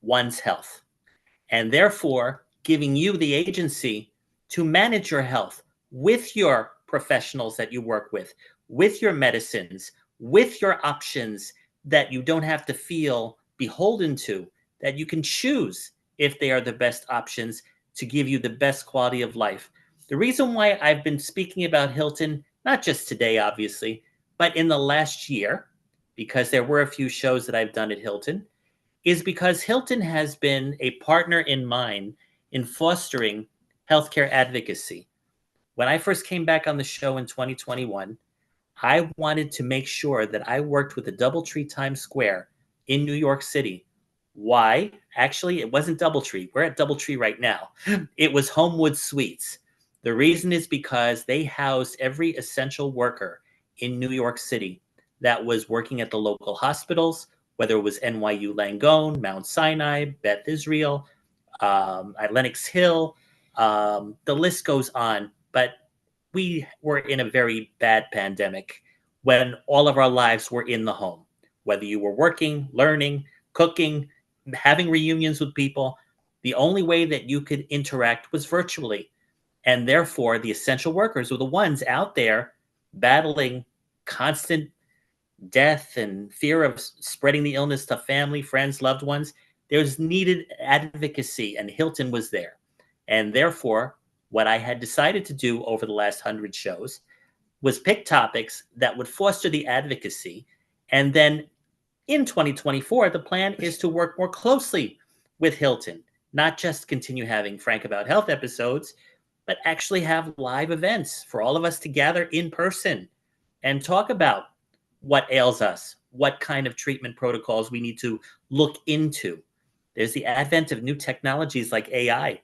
one's health, and therefore giving you the agency to manage your health with your professionals that you work with your medicines, with your options that you don't have to feel beholden to, that you can choose if they are the best options to give you the best quality of life. The reason why I've been speaking about Hilton, not just today, obviously, but in the last year, because there were a few shows that I've done at Hilton, is because Hilton has been a partner in mine in fostering healthcare advocacy. When I first came back on the show in 2021, I wanted to make sure that I worked with the DoubleTree Times Square in New York City. Why? Actually, it wasn't DoubleTree. We're at DoubleTree right now. It was Homewood Suites. The reason is because they housed every essential worker in New York City that was working at the local hospitals, whether it was NYU Langone, Mount Sinai, Beth Israel, at Lenox Hill. The list goes on. But we were in a very bad pandemic when all of our lives were in the home, whether you were working, learning, cooking, having reunions with people. The only way that you could interact was virtually. And therefore, the essential workers were the ones out there battling constant death and fear of spreading the illness to family, friends, loved ones. There's needed advocacy, and Hilton was there. And therefore, what I had decided to do over the last 100 shows was pick topics that would foster the advocacy. And then in 2024, the plan is to work more closely with Hilton, not just continue having Frank About Health episodes, but actually have live events for all of us to gather in person and talk about what ails us, what kind of treatment protocols we need to look into. There's the advent of new technologies like AI.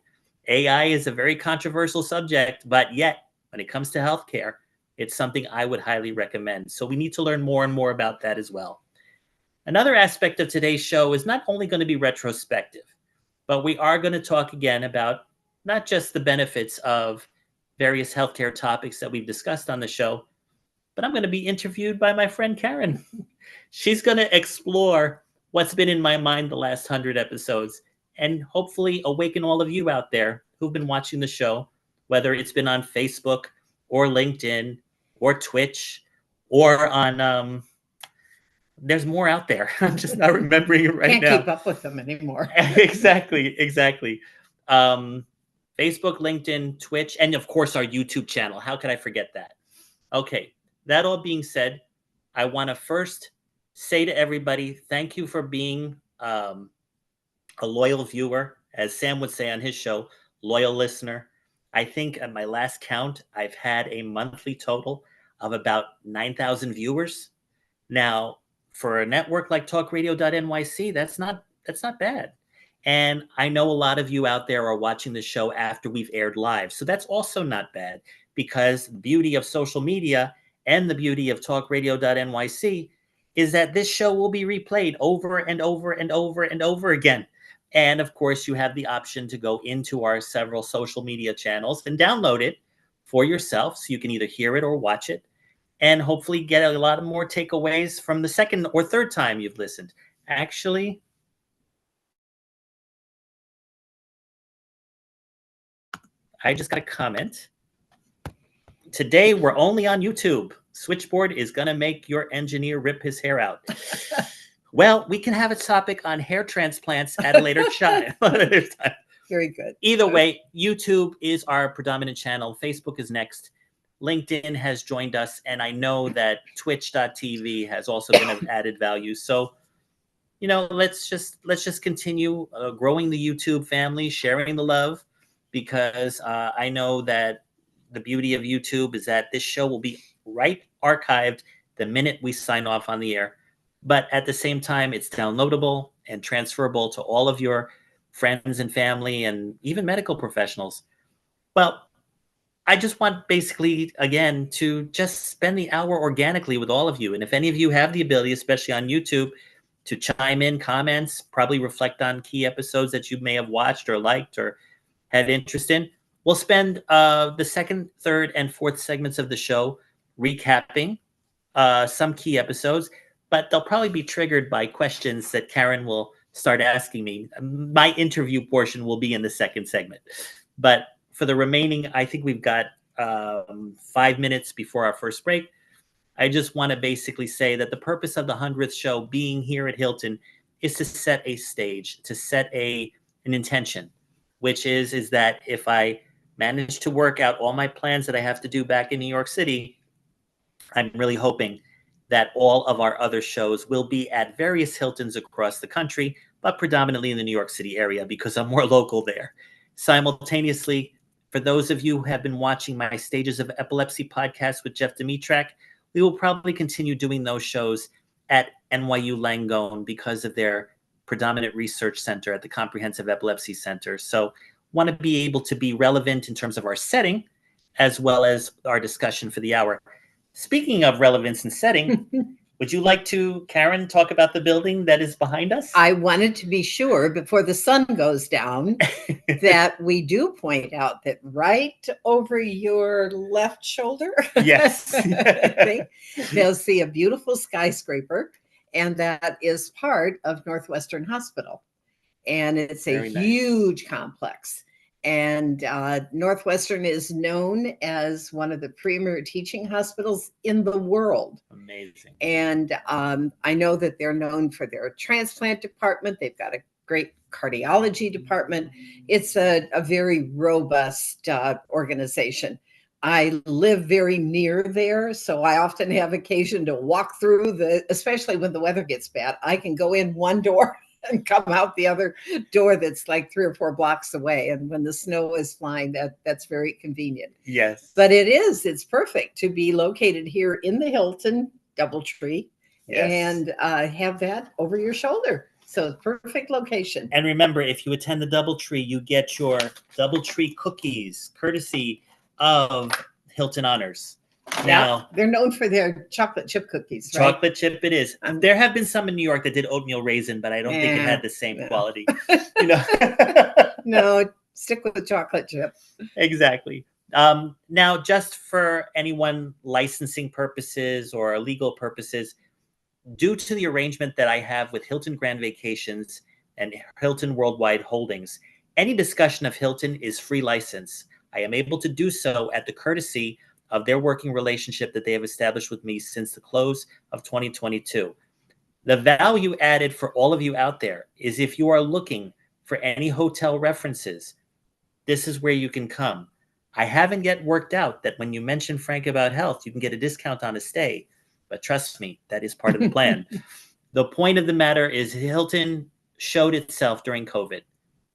AI is a very controversial subject, but yet when it comes to healthcare, it's something I would highly recommend. So we need to learn more and more about that as well. Another aspect of today's show is not only going to be retrospective, but we are going to talk again about not just the benefits of various healthcare topics that we've discussed on the show, but I'm going to be interviewed by my friend Karen. She's going to explore what's been in my mind the last 100 episodes and hopefully awaken all of you out there who've been watching the show, whether it's been on Facebook or LinkedIn or Twitch or on, there's more out there. I'm just not remembering it right now. Can't keep up with them anymore. Exactly. Facebook, LinkedIn, Twitch, and of course our YouTube channel. How could I forget that? Okay, that all being said, I want to first say to everybody, thank you for being a loyal viewer, as Sam would say on his show, loyal listener. I think at my last count, I've had a monthly total of about 9,000 viewers. Now, for a network like TalkRadio.nyc, that's not bad. And I know a lot of you out there are watching the show after we've aired live, so that's also not bad, because the beauty of social media and the beauty of TalkRadio.nyc is that this show will be replayed over and over and over and over again. And of course, you have the option to go into our several social media channels and download it for yourself, so you can either hear it or watch it, and hopefully get a lot of more takeaways from the second or third time you've listened. Actually, I just got a comment. Today, we're only on YouTube. Switchboard is going to make your engineer rip his hair out. Well, we can have a topic on hair transplants at a later time. Very good. Either way, YouTube is our predominant channel. Facebook is next. LinkedIn has joined us, and I know that Twitch.tv has also been of added value. So, let's just continue growing the YouTube family, sharing the love, because I know that the beauty of YouTube is that this show will be right archived the minute we sign off on the air. But at the same time, it's downloadable and transferable to all of your friends and family and even medical professionals. Well, I just want basically, again, to just spend the hour organically with all of you. And if any of you have the ability, especially on YouTube, to chime in comments, probably reflect on key episodes that you may have watched or liked or had interest in, we'll spend the second, third, and fourth segments of the show recapping some key episodes, but they'll probably be triggered by questions that Karen will start asking me. My interview portion will be in the second segment. But for the remaining, I think we've got 5 minutes before our first break. I just want to basically say that the purpose of the 100th show being here at Hilton is to set a stage, to set an intention, which is that if I manage to work out all my plans that I have to do back in New York City, I'm really hoping that all of our other shows will be at various Hiltons across the country, but predominantly in the New York City area because I'm more local there. Simultaneously, for those of you who have been watching my Stages of Epilepsy podcast with Jeff Dimitrak, we will probably continue doing those shows at NYU Langone because of their predominant research center at the Comprehensive Epilepsy Center. So want to be able to be relevant in terms of our setting as well as our discussion for the hour. Speaking of relevance and setting, would you like to, Karen, talk about the building that is behind us? I wanted to be sure before the sun goes down that we do point out that right over your left shoulder, Yes. they'll see a beautiful skyscraper, and that is part of Northwestern Hospital. And it's a huge complex. And Northwestern is known as one of the premier teaching hospitals in the world. Amazing. And I know that they're known for their transplant department. They've got a great cardiology department. It's a very robust organization. I live very near there, so I often have occasion to walk through especially when the weather gets bad. I can go in one door and come out the other door that's like 3 or 4 blocks away. And when the snow is flying, that's very convenient. Yes. But it's perfect to be located here in the Hilton DoubleTree, yes, and have that over your shoulder. So perfect location. And remember, if you attend the DoubleTree, you get your DoubleTree cookies, courtesy of Hilton Honors. Now, they're known for their chocolate chip cookies, right? Chocolate chip it is. There have been some in New York that did oatmeal raisin, but I don't think it had the same quality. No, stick with the chocolate chip. Exactly. Now, just for anyone licensing purposes or legal purposes, due to the arrangement that I have with Hilton Grand Vacations and Hilton Worldwide Holdings, any discussion of Hilton is free license. I am able to do so at the courtesy of their working relationship that they have established with me since the close of 2022. The value added for all of you out there is if you are looking for any hotel references, this is where you can come. I haven't yet worked out that when you mention Frank About Health, you can get a discount on a stay, but trust me, that is part of the plan. The point of the matter is Hilton showed itself during COVID,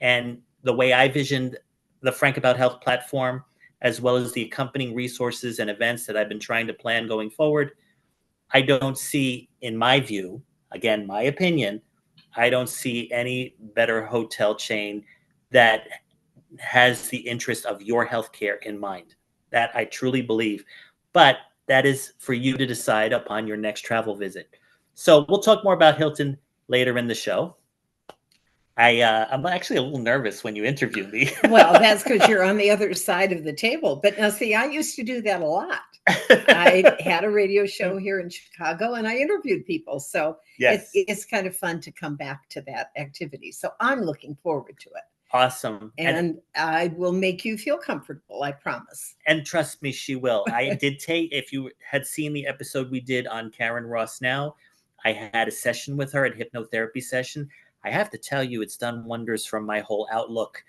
and the way I visioned the Frank About Health platform, as well as the accompanying resources and events that I've been trying to plan going forward, I don't see, in my view, again, my opinion, I don't see any better hotel chain that has the interest of your healthcare in mind. That I truly believe. But that is for you to decide upon your next travel visit. So we'll talk more about Hilton later in the show. I'm actually a little nervous when you interview me. Well, that's because you're on the other side of the table. But now, see, I used to do that a lot. I had a radio show here in Chicago, and I interviewed people. So yes, it's kind of fun to come back to that activity. So I'm looking forward to it. Awesome. And I will make you feel comfortable, I promise. And trust me, she will. I did if you had seen the episode we did on Karen Ross Now, I had a session with her, a hypnotherapy session. I have to tell you, it's done wonders from my whole outlook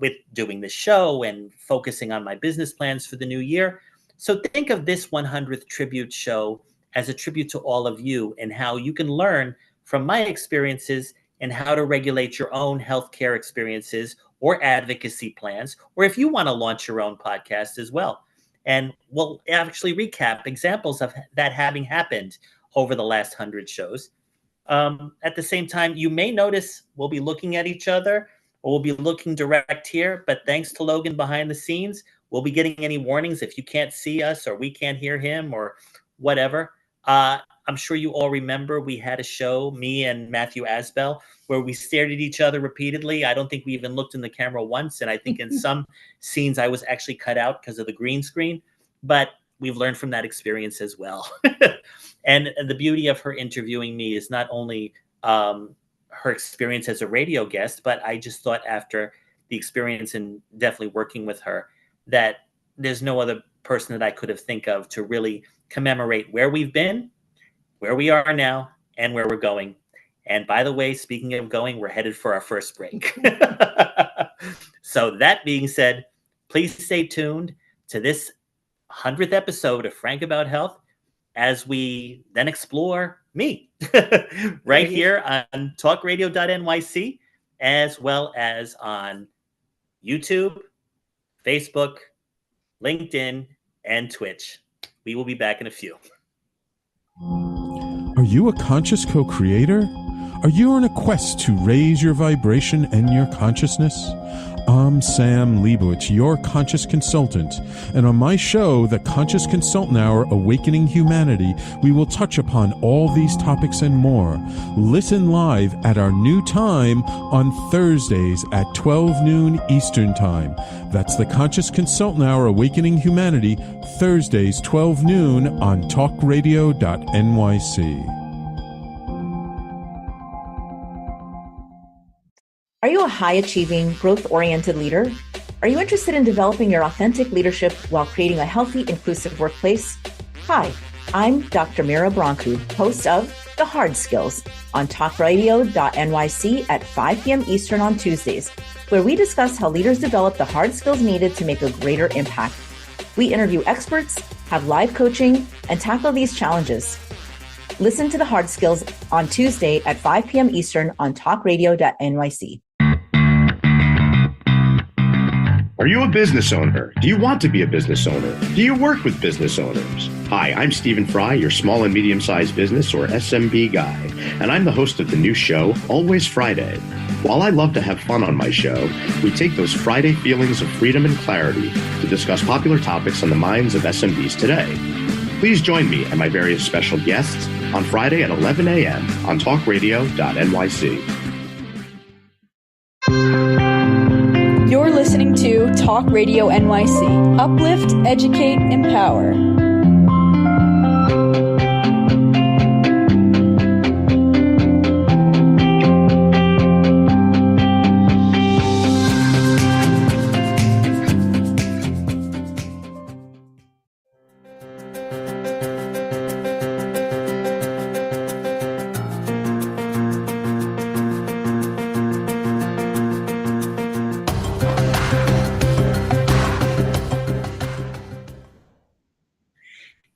with doing the show and focusing on my business plans for the new year. So think of this 100th tribute show as a tribute to all of you and how you can learn from my experiences and how to regulate your own healthcare experiences or advocacy plans, or if you want to launch your own podcast as well. And we'll actually recap examples of that having happened over the last 100 shows. At the same time, you may notice we'll be looking at each other or we'll be looking direct here, but thanks to Logan behind the scenes, we'll be getting any warnings if you can't see us or we can't hear him or whatever. I'm sure you all remember we had a show, me and Matthew Asbell, where we stared at each other repeatedly. I don't think we even looked in the camera once. And I think in some scenes I was actually cut out because of the green screen. But we've learned from that experience as well. And the beauty of her interviewing me is not only her experience as a radio guest, but I just thought after the experience and definitely working with her that there's no other person that I could have think of to really commemorate where we've been, where we are now, and where we're going. And by the way, speaking of going, we're headed for our first break. So that being said, please stay tuned to this 100th episode of Frank About Health as we then explore me right here on TalkRadio.nyc, as well as on YouTube, Facebook, LinkedIn, and Twitch. We will be back in a few. Are you a conscious co-creator? Are you on a quest to raise your vibration and your consciousness? I'm Sam Leibowitz, your conscious consultant, and on my show, The Conscious Consultant Hour, Awakening Humanity, we will touch upon all these topics and more. Listen live at our new time on Thursdays at 12 noon Eastern Time. That's The Conscious Consultant Hour, Awakening Humanity, Thursdays 12 noon on TalkRadio.nyc. Are you a high-achieving, growth-oriented leader? Are you interested in developing your authentic leadership while creating a healthy, inclusive workplace? Hi, I'm Dr. Mira Brancu, host of The Hard Skills on TalkRadio.nyc at 5 p.m. Eastern on Tuesdays, where we discuss how leaders develop the hard skills needed to make a greater impact. We interview experts, have live coaching, and tackle these challenges. Listen to The Hard Skills on Tuesday at 5 p.m. Eastern on TalkRadio.nyc. Are you a business owner? Do you want to be a business owner? Do you work with business owners? Hi, I'm Stephen Fry, your small and medium-sized business or SMB guy, and I'm the host of the new show, Always Friday. While I love to have fun on my show, we take those Friday feelings of freedom and clarity to discuss popular topics on the minds of SMBs today. Please join me and my various special guests on Friday at 11 a.m. on TalkRadio.nyc. You're listening to Talk Radio NYC. Uplift, educate, empower.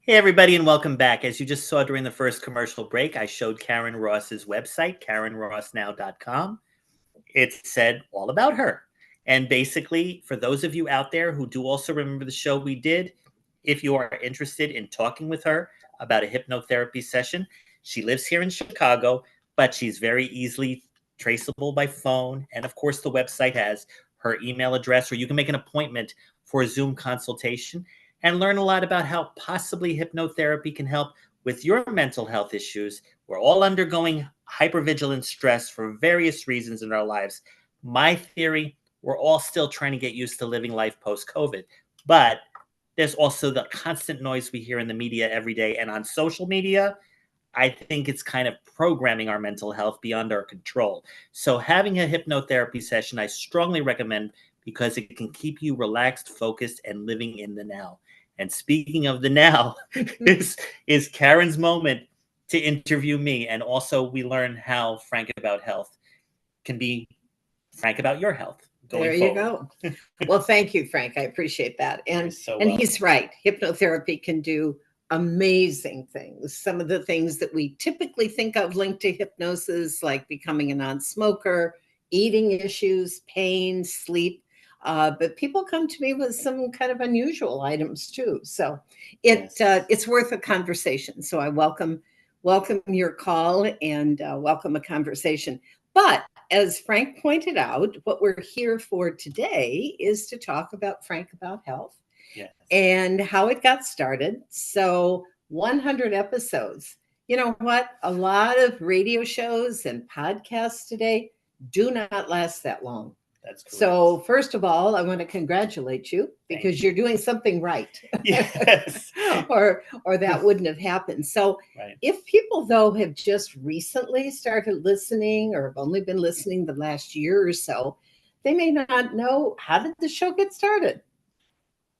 Hey, everybody, and welcome back. As you just saw during the first commercial break, I showed Karen Ross's website, KarenRossNow.com. It said all about her. And basically, for those of you out there who do also remember the show we did, if you are interested in talking with her about a hypnotherapy session, she lives here in Chicago, but she's very easily traceable by phone. And of course, the website has her email address, or you can make an appointment for a Zoom consultation and learn a lot about how possibly hypnotherapy can help with your mental health issues. We're all undergoing hypervigilant stress for various reasons in our lives. My theory, we're all still trying to get used to living life post-COVID. But there's also the constant noise we hear in the media every day and on social media. I think it's kind of programming our mental health beyond our control. So having a hypnotherapy session, I strongly recommend, because it can keep you relaxed, focused, and living in the now. And speaking of the now, is Karen's moment to interview me. And also we learn how Frank About Health can be frank about your health going there you forward. go. Well, thank you, Frank. I appreciate that. And So and he's right. Hypnotherapy can do amazing things. Some of the things that we typically think of linked to hypnosis, like becoming a non-smoker, eating issues, pain, sleep. But people come to me with some kind of unusual items too. So it's worth a conversation. So I welcome your call and welcome a conversation. But as Frank pointed out, what we're here for today is to talk about Frank About Health and how it got started. So 100 episodes. You know what? A lot of radio shows and podcasts today do not last that long. That's correct. So first of all, I want to congratulate you because you're doing something right. Yes. or that wouldn't have happened. So Right. if people though have just recently started listening or have only been listening the last year or so, they may not know, how did the show get started?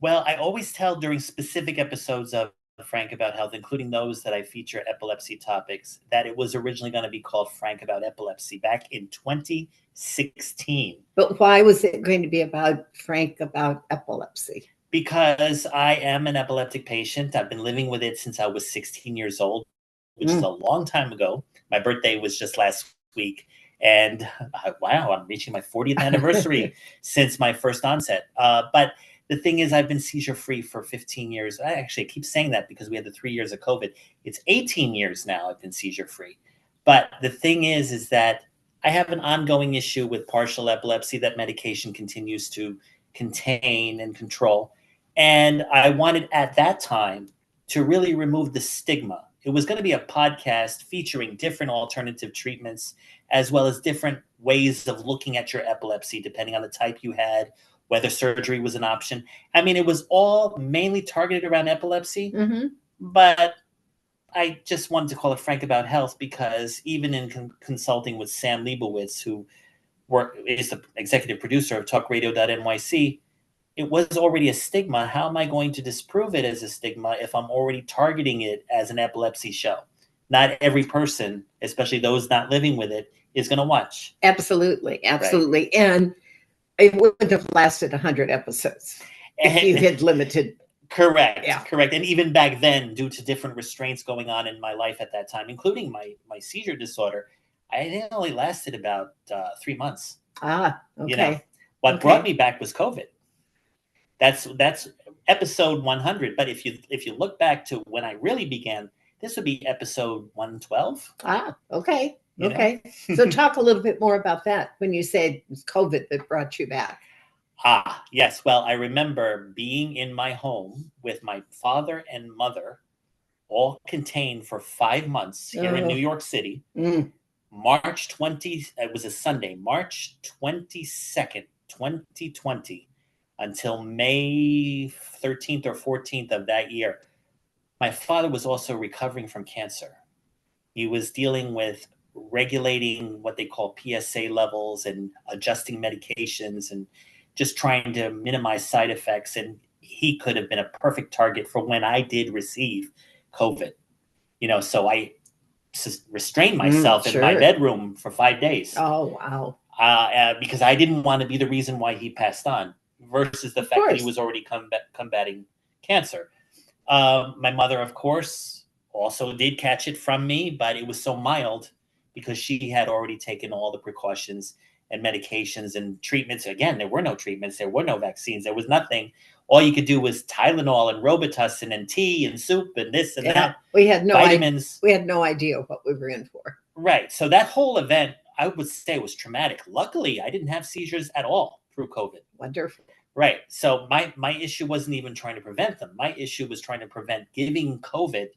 Well, I always tell during specific episodes of Frank About Health, including those that I feature epilepsy topics, that it was originally going to be called Frank About Epilepsy back in 2016. But why was it going to be about Frank about epilepsy? Because I am an epileptic patient. I've been living with it since I was 16 years old, which is a long time ago. My birthday was just last week. And wow, I'm reaching my 40th anniversary since my first onset. But the thing is, I've been seizure-free for 15 years. I keep saying that because we had the 3 years of COVID. It's 18 years now I've been seizure-free. But the thing is that I have an ongoing issue with partial epilepsy that medication continues to contain and control. And I wanted at that time to really remove the stigma. It was going to be a podcast featuring different alternative treatments, as well as different ways of looking at your epilepsy, depending on the type you had, whether surgery was an option. I mean, it was all mainly targeted around epilepsy, but I just wanted to call it Frank About Health because even in consulting with Sam Leibowitz, who is the executive producer of TalkRadio.nyc, it was already a stigma. How am I going to disprove it as a stigma if I'm already targeting it as an epilepsy show? Not every person, especially those not living with it, is going to watch. Absolutely. Right. And it wouldn't have lasted 100 episodes if you had limited. Correct. And even back then, due to different restraints going on in my life at that time, including my seizure disorder, it only lasted about 3 months. Okay. You know, what brought me back was COVID. That's episode 100. But if you look back to when I really began, this would be episode 112. Okay. Okay. So talk a little bit more about that when you said it was COVID that brought you back. Yes. Well, I remember being in my home with my father and mother, all contained for 5 months here in New York City. March 20, it was a Sunday, March 22nd, 2020, until May 13th or 14th of that year. My father was also recovering from cancer. He was dealing with regulating what they call PSA levels and adjusting medications and just trying to minimize side effects. And he could have been a perfect target for when I did receive COVID. So I restrained myself in my bedroom for 5 days. Oh, wow. Because I didn't want to be the reason why he passed on versus the fact that he was already combating cancer. My mother, of course, also did catch it from me, but it was so mild because she had already taken all the precautions and medications and treatments. Again, there were no treatments. There were no vaccines. There was nothing. All you could do was Tylenol and Robitussin and tea and soup and this and that. We had vitamins. We had no idea what we were in for. Right. So that whole event, I would say, was traumatic. Luckily, I didn't have seizures at all through COVID. Wonderful. Right. So my issue wasn't even trying to prevent them. My issue was trying to prevent giving COVID,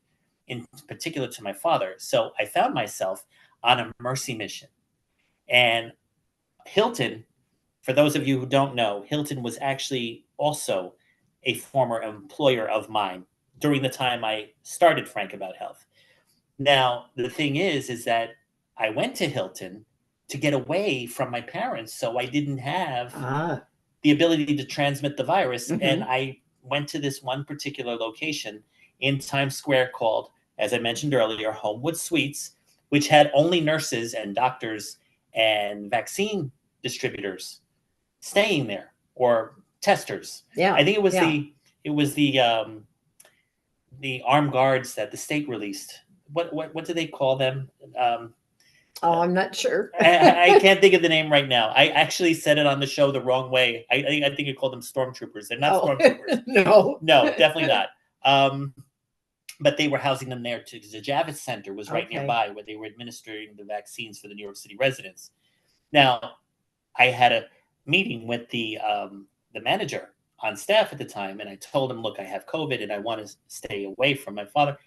in particular to my father. So I found myself on a mercy mission. And Hilton, for those of you who don't know, Hilton was actually also a former employer of mine during the time I started Frank About Health. Now, the thing is that I went to Hilton to get away from my parents, so I didn't have the ability to transmit the virus. And I went to this one particular location in Times Square called, as I mentioned earlier, Homewood Suites, which had only nurses and doctors and vaccine distributors staying there, or testers. I think it was the armed guards that the state released. What do they call them? I'm not sure. I can't think of the name right now. I actually said it on the show the wrong way. I think you called them stormtroopers. They're not stormtroopers. No, definitely not. But they were housing them there too, because the Javits Center was right nearby, where they were administering the vaccines for the New York City residents. Now, I had a meeting with the manager on staff at the time, and I told him, look, I have COVID and I want to stay away from my father.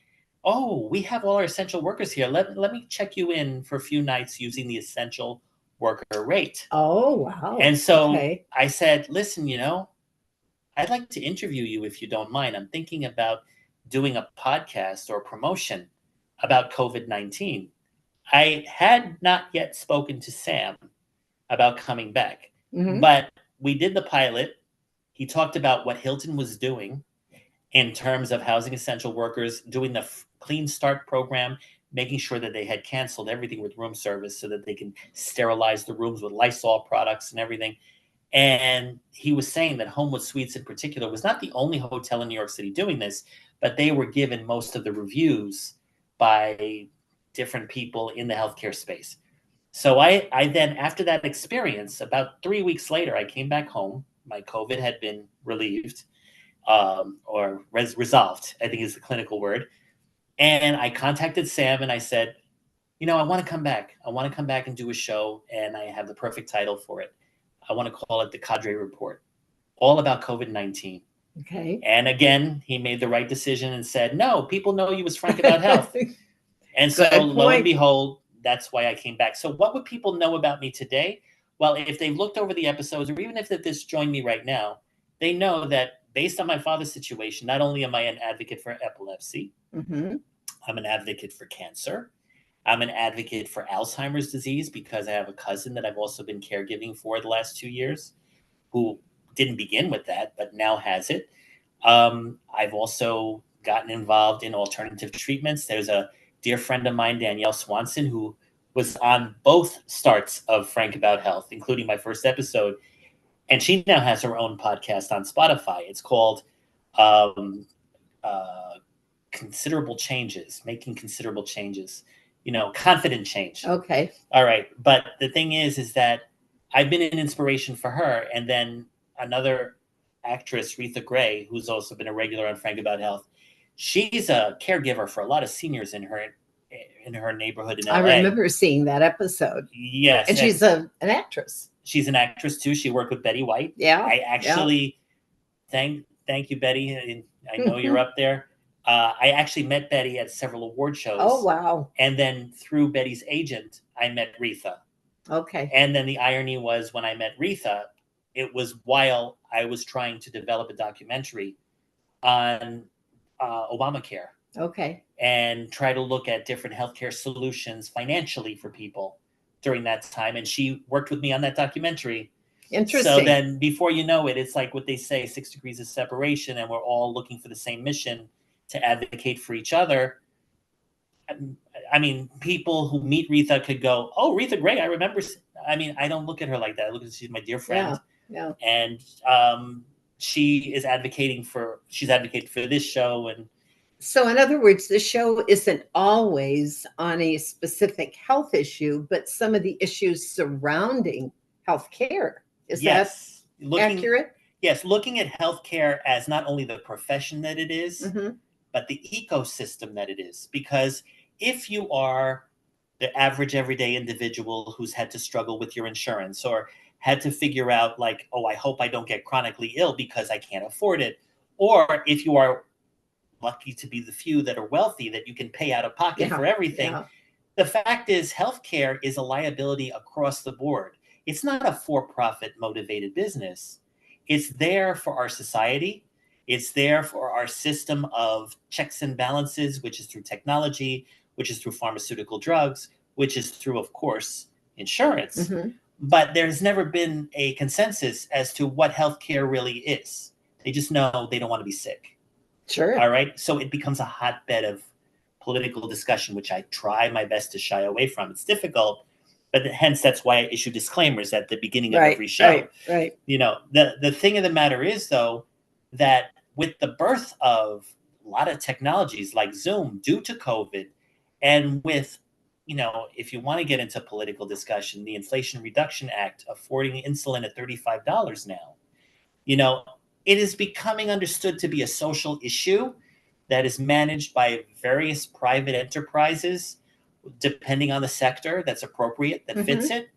Oh, we have all our essential workers here. Let me check you in for a few nights using the essential worker rate. Oh, wow. And so Okay. I said, listen, I'd like to interview you if you don't mind. I'm thinking about doing a podcast or promotion about COVID-19. I had not yet spoken to Sam about coming back, Mhm. but we did the pilot. He talked about what Hilton was doing in terms of housing essential workers, doing the Clean Start program, making sure that they had canceled everything with room service so that they can sterilize the rooms with Lysol products and everything. And he was saying that Homewood Suites in particular was not the only hotel in New York City doing this, but they were given most of the reviews by different people in the healthcare space. So I then, after that experience, about 3 weeks later, I came back home. My COVID had been relieved, or resolved, I think is the clinical word. And I contacted Sam and I said, I want to come back. I want to come back and do a show, and I have the perfect title for it. I want to call it the Cadre Report, all about COVID-19. Okay. And again, he made the right decision and said, no, people know you as Frank About Health. And so Good lo and point. behold, that's why I came back. So what would people know about me today? Well, if they've looked over the episodes, or even if they just joined me right now, they know that based on my father's situation, not only am I an advocate for epilepsy, Mhm. I'm an advocate for cancer. I'm an advocate for Alzheimer's disease because I have a cousin that I've also been caregiving for the last 2 years who didn't begin with that, but now has it. I've also gotten involved in alternative treatments. There's a dear friend of mine, Danielle Swanson, who was on both starts of Frank About Health, including my first episode. And she now has her own podcast on Spotify. It's called um, uh, Considerable Changes, Making Considerable Changes, confident change. Okay. All right. But the thing is that I've been an inspiration for her. And then another actress, Retha Gray, who's also been a regular on Frank About Health, she's a caregiver for a lot of seniors in her neighborhood in LA. I remember seeing that episode. Yes. And she's an actress. She's an actress too. She worked with Betty White. Yeah. I actually thank you, Betty. I know you're up there. I actually met Betty at several award shows. Oh, wow. And then through Betty's agent, I met Retha. Okay. And then the irony was when I met Retha, it was while I was trying to develop a documentary on Obamacare. Okay. And try to look at different healthcare solutions financially for people during that time. And she worked with me on that documentary. Interesting. So then before you know it, it's like what they say, 6 degrees of separation, and we're all looking for the same mission to advocate for each other. I mean, people who meet Retha could go, oh, Retha Gray, I remember. I mean, I don't look at her like that. I look at she's my dear friend. Yeah. And she's advocating for this show. And so in other words, the show isn't always on a specific health issue, but some of the issues surrounding healthcare. Is that accurate? Yes, looking at healthcare as not only the profession that it is, Mhm. but the ecosystem that it is. Because if you are the average everyday individual who's had to struggle with your insurance or had to figure out like, oh, I hope I don't get chronically ill because I can't afford it. Or if you are lucky to be the few that are wealthy that you can pay out of pocket for everything. Yeah. The fact is healthcare is a liability across the board. It's not a for-profit motivated business. It's there for our society. It's there for our system of checks and balances, which is through technology, which is through pharmaceutical drugs, which is through, of course, insurance. Mhm. But there's never been a consensus as to what healthcare really is. They just know they don't want to be sick. Sure. All right. So it becomes a hotbed of political discussion, which I try my best to shy away from. It's difficult, but hence that's why I issue disclaimers at the beginning of every show. Right. The thing of the matter is, though, that with the birth of a lot of technologies like Zoom due to COVID, and with, if you want to get into political discussion, the Inflation Reduction Act affording insulin at $35 now, it is becoming understood to be a social issue that is managed by various private enterprises, depending on the sector that's appropriate, that fits it.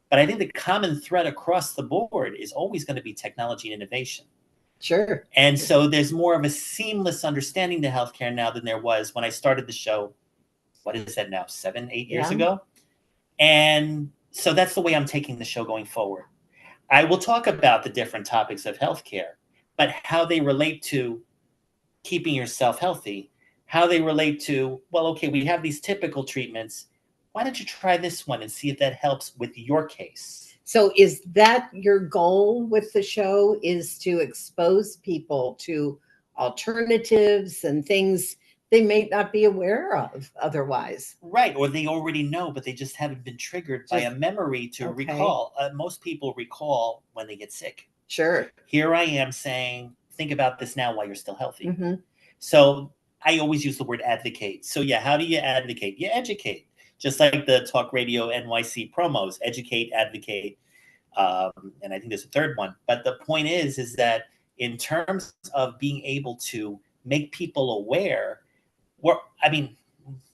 But I think the common thread across the board is always going to be technology and innovation. Sure. And so there's more of a seamless understanding to healthcare now than there was when I started the show. What is that now? 7-8 years ago? And So that's the way I'm taking the show going forward. I will talk about the different topics of healthcare, but how they relate to keeping yourself healthy, how they relate to, well, okay, we have these typical treatments. Why don't you try this one and see if that helps with your case? So is that your goal with the show, is to expose people to alternatives and things they may not be aware of otherwise? Right, or they already know, but they just haven't been triggered by a memory to recall. Most people recall when they get sick. Sure. Here I am saying, think about this now while you're still healthy. Mm-hmm. So I always use the word advocate. So yeah, how do you advocate? You educate. Just like the Talk Radio NYC promos, educate, advocate. And I think there's a third one. But the point is that in terms of being able to make people aware,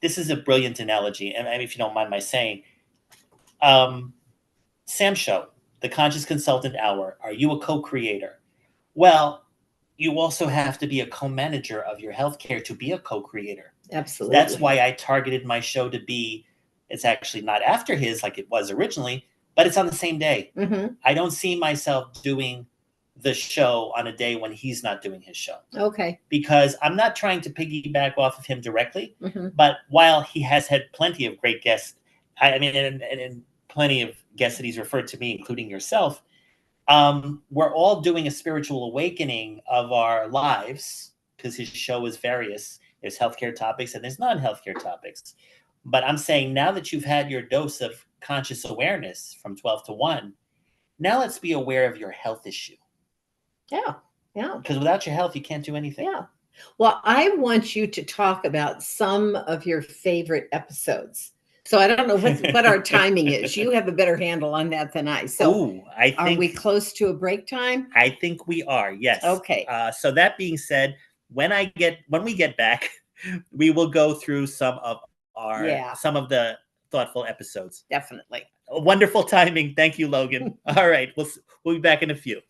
this is a brilliant analogy. And if you don't mind my saying, Sam Show, the Conscious Consultant Hour, are you a co-creator? Well, you also have to be a co-manager of your healthcare to be a co-creator. Absolutely. That's why I targeted my show to be, it's actually not after his like it was originally, but it's on the same day. Mm-hmm. I don't see myself doing the show on a day when he's not doing his show. Okay. Because I'm not trying to piggyback off of him directly, Mm-hmm. but while he has had plenty of great guests, and plenty of guests that he's referred to me, including yourself, we're all doing a spiritual awakening of our lives because his show is various. There's healthcare topics and there's non-healthcare topics. But I'm saying now that you've had your dose of conscious awareness from 12 to 1, now let's be aware of your health issue. Yeah. Yeah. Because without your health, you can't do anything. Yeah. Well, I want you to talk about some of your favorite episodes. So I don't know what our timing is. You have a better handle on that than I. So are we close to a break time? I think we are, yes. Okay. So that being said, when we get back, we will go through some of the thoughtful episodes. Definitely. Wonderful timing. Thank you, Logan. All right. We'll be back in a few.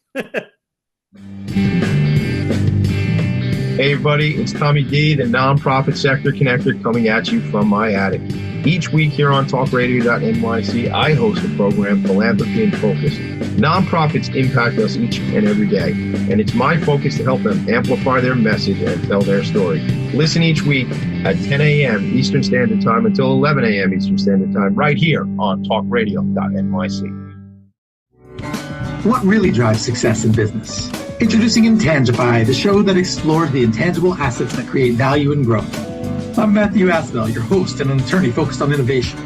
Hey everybody, it's Tommy D, the nonprofit sector connector, coming at you from my attic. Each week here on TalkRadio.nyc, I host a program, Philanthropy in Focus. Nonprofits impact us each and every day, and it's my focus to help them amplify their message and tell their story. Listen each week at 10 a.m. Eastern Standard Time until 11 a.m. Eastern Standard Time, right here on TalkRadio.nyc. What really drives success in business? Introducing Intangify, the show that explores the intangible assets that create value and growth. I'm Matthew Asbell, your host and an attorney focused on innovation.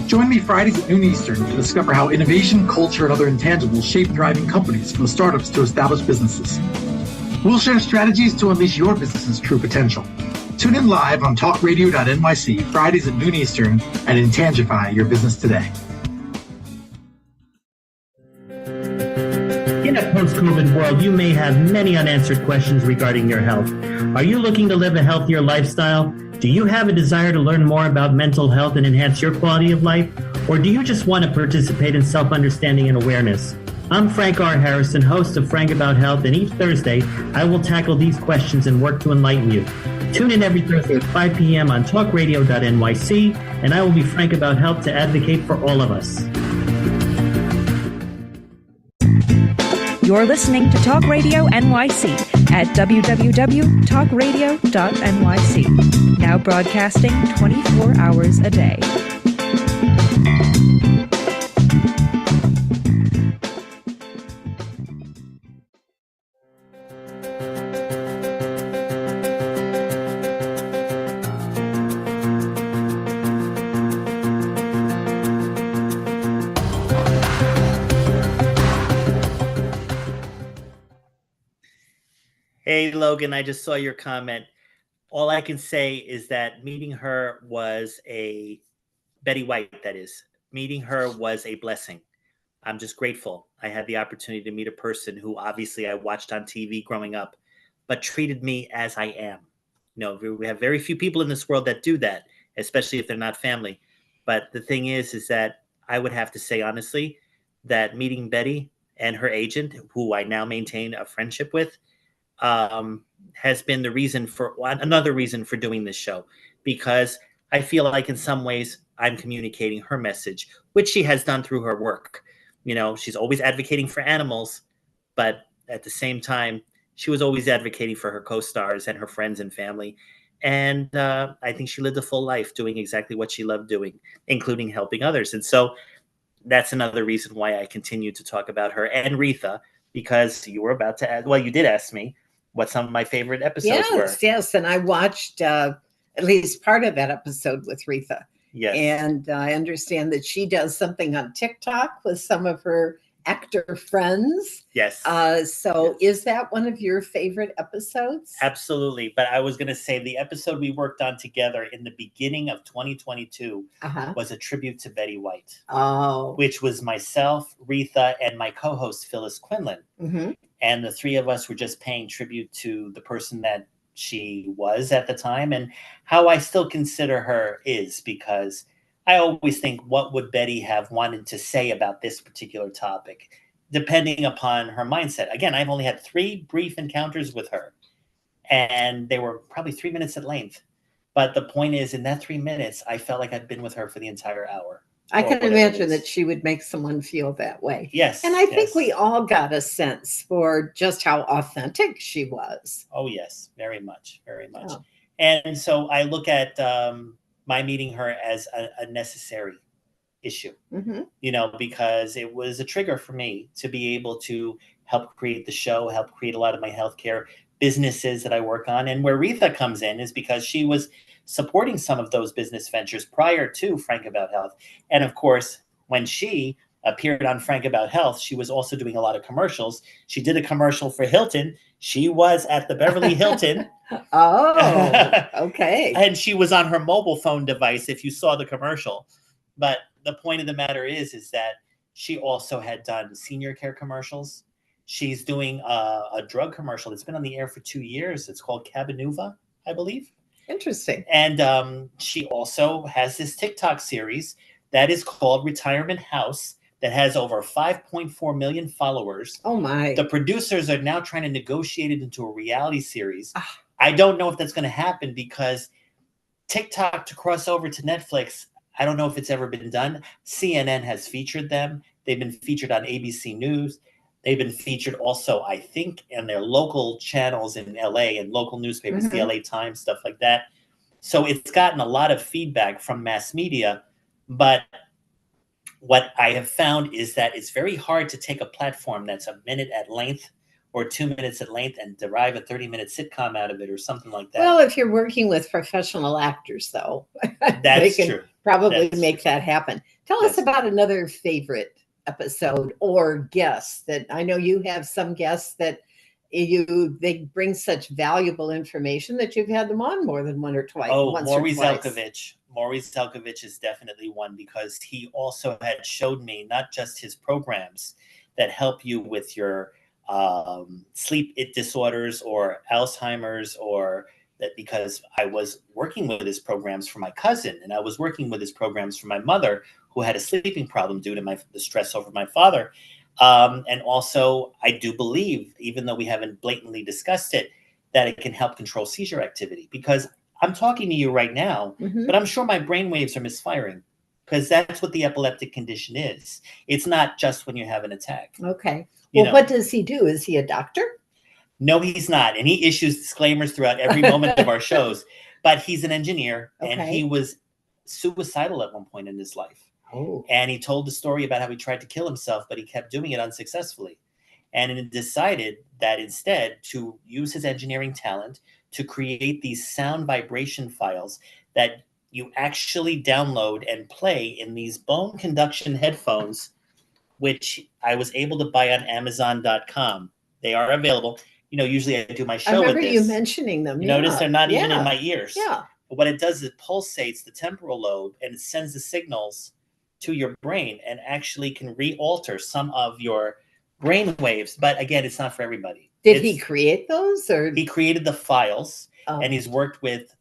Join me Fridays at noon Eastern to discover how innovation, culture, and other intangibles shape thriving companies from startups to established businesses. We'll share strategies to unleash your business's true potential. Tune in live on TalkRadio.nyc Fridays at noon Eastern and Intangify your business today. In a post-COVID world, you may have many unanswered questions regarding your health. Are you looking to live a healthier lifestyle? Do you have a desire to learn more about mental health and enhance your quality of life? Or do you just want to participate in self-understanding and awareness? I'm Frank R. Harrison, host of Frank About Health, and each Thursday, I will tackle these questions and work to enlighten you. Tune in every Thursday at 5 p.m. on TalkRadio.nyc, and I will be frank about health to advocate for all of us. You're listening to Talk Radio NYC at www.talkradio.nyc. Now broadcasting 24 hours a day. Hey, Logan, I just saw your comment. All I can say is that meeting her was Betty White, that is. Meeting her was a blessing. I'm just grateful. I had the opportunity to meet a person who obviously I watched on TV growing up, but treated me as I am. We have very few people in this world that do that, especially if they're not family. But the thing is that I would have to say honestly that meeting Betty and her agent, who I now maintain a friendship with, has been another reason for doing this show, because I feel like in some ways I'm communicating her message, which she has done through her work. She's always advocating for animals, but at the same time, she was always advocating for her co-stars and her friends and family. And I think she lived a full life doing exactly what she loved doing, including helping others. And so that's another reason why I continue to talk about her and Retha, because you were about to ask, well, you did ask me what some of my favorite episodes were. Yes. And I watched at least part of that episode with Retha. Yes. And I understand that she does something on TikTok with some of her actor friends. Yes. So is that one of your favorite episodes? Absolutely. But I was going to say the episode we worked on together in the beginning of 2022 was a tribute to Betty White. Oh. Which was myself, Retha, and my co-host, Phyllis Quinlan. Mm-hmm. And the three of us were just paying tribute to the person that she was at the time and how I still consider her is, because I always think, what would Betty have wanted to say about this particular topic, depending upon her mindset. Again, I've only had 3 brief encounters with her, and they were probably 3 minutes at length. But the point is, in that 3 minutes, I felt like I'd been with her for the entire hour. I can imagine that she would make someone feel that way. Yes. And I think we all got a sense for just how authentic she was. Oh, yes. Very much. Very much. Oh. And so I look at my meeting her as a necessary issue, because it was a trigger for me to be able to help create the show, help create a lot of my healthcare businesses that I work on. And where Retha comes in is because she was supporting some of those business ventures prior to Frank About Health. And of course, when she appeared on Frank About Health, she was also doing a lot of commercials. She did a commercial for Hilton. She was at the Beverly Hilton. Oh, okay. And she was on her mobile phone device if you saw the commercial. But the point of the matter is that she also had done senior care commercials. She's doing a drug commercial that's been on the air for 2 years. It's called Cabenuva, I believe. Interesting. And she also has this TikTok series that is called Retirement House that has over 5.4 million followers. Oh, my. The producers are now trying to negotiate it into a reality series. I don't know if that's going to happen, because TikTok to cross over to Netflix, I don't know if it's ever been done. CNN has featured them. They've been featured on ABC News. They've been featured also, I think, in their local channels in LA and local newspapers, the LA Times, stuff like that. So it's gotten a lot of feedback from mass media. But what I have found is that it's very hard to take a platform that's a minute at length or 2 minutes at length and derive a 30-minute sitcom out of it or something like that. Well, if you're working with professional actors, though, they can probably make that happen. Tell us about another favorite episode or guests that I know you have some guests that they bring such valuable information that you've had them on more than one or twice. Oh, Maurice Zelkovich. Maurice Zelkovich is definitely one, because he also had showed me not just his programs that help you with your sleep disorders or Alzheimer's, or that, because I was working with his programs for my cousin, and I was working with his programs for my mother, who had a sleeping problem due to the stress over my father. And also, I do believe, even though we haven't blatantly discussed it, that it can help control seizure activity, because I'm talking to you right now, but I'm sure my brain waves are misfiring, because that's what the epileptic condition is. It's not just when you have an attack. Okay. Well, what does he do? Is he a doctor? No, he's not. And he issues disclaimers throughout every moment of our shows. But he's an engineer, and he was suicidal at one point in his life. Oh. And he told the story about how he tried to kill himself, but he kept doing it unsuccessfully. And he decided that instead to use his engineering talent to create these sound vibration files that you actually download and play in these bone conduction headphones, which I was able to buy on Amazon.com. They are available. Usually I do my show with this. I remember you mentioning them. You notice they're not even in my ears. Yeah. But what it does is it pulsates the temporal lobe, and it sends the signals to your brain and actually can re-alter some of your brain waves. But again, it's not for everybody. Did he create those, or he created the files? And he's worked with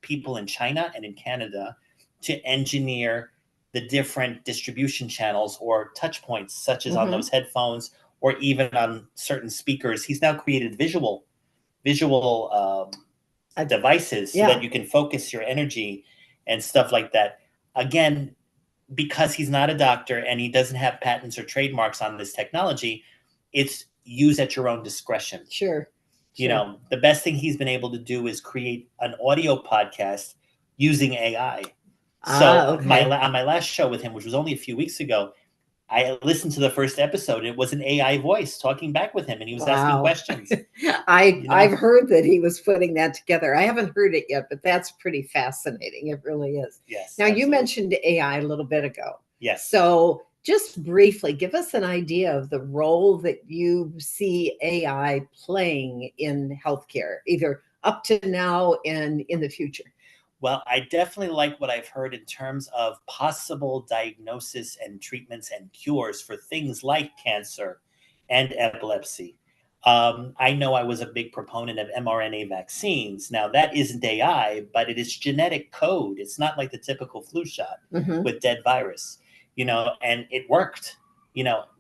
people in China and in Canada to engineer the different distribution channels or touch points, such as on those headphones or even on certain speakers. He's now created visual devices so that you can focus your energy and stuff like that. again, because he's not a doctor and he doesn't have patents or trademarks on this technology, it's used at your own discretion. Sure. You know, the best thing he's been able to do is create an audio podcast using AI. So okay. on my last show with him, which was only a few weeks ago, I listened to the first episode. It was an AI voice talking back with him, and he was asking questions. I've heard that he was putting that together. I haven't heard it yet, but that's pretty fascinating. It really is. Yes. Now, you mentioned AI a little bit ago. Yes. So just briefly, give us an idea of the role that you see AI playing in healthcare, either up to now and in the future. Well, I definitely like what I've heard in terms of possible diagnosis and treatments and cures for things like cancer and epilepsy. I know I was a big proponent of mRNA vaccines. Now, that isn't AI, but it is genetic code. It's not like the typical flu shot with dead virus, and it worked.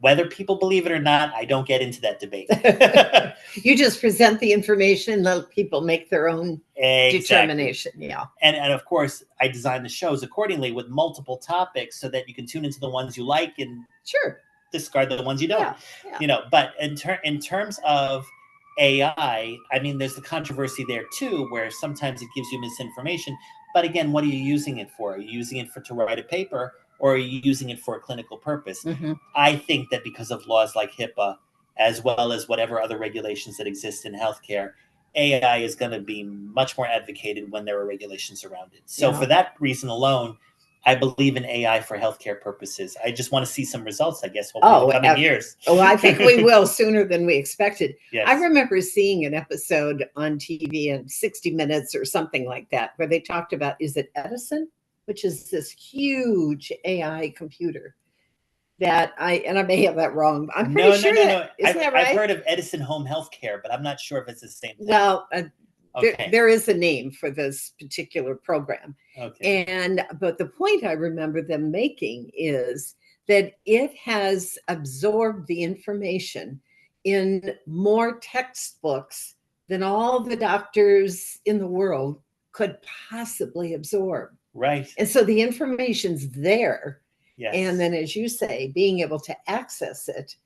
Whether people believe it or not, I don't get into that debate. You just present the information and let people make their own determination. Yeah. And of course, I design the shows accordingly with multiple topics so that you can tune into the ones you like and discard the ones you don't. Yeah. But in terms of AI, I mean, there's the controversy there too, where sometimes it gives you misinformation. But again, what are you using it for? Are you using it to write a paper? Or are you using it for a clinical purpose? I think that because of laws like HIPAA, as well as whatever other regulations that exist in healthcare, AI is going to be much more advocated when there are regulations around it. So for that reason alone, I believe in AI for healthcare purposes. I just want to see some results, I guess, hopefully in the coming years. I think we will sooner than we expected. Yes. I remember seeing an episode on TV in 60 Minutes or something like that, where they talked about, is it Edison? Which is this huge AI computer that I may have that wrong. I'm pretty sure No. Isn't that right? I've heard of Edison Home Healthcare, but I'm not sure if it's the same thing. Well, there is a name for this particular program. Okay. But the point I remember them making is that it has absorbed the information in more textbooks than all the doctors in the world could possibly absorb. Right. And so the information's there. Yes. And then, as you say, being able to access it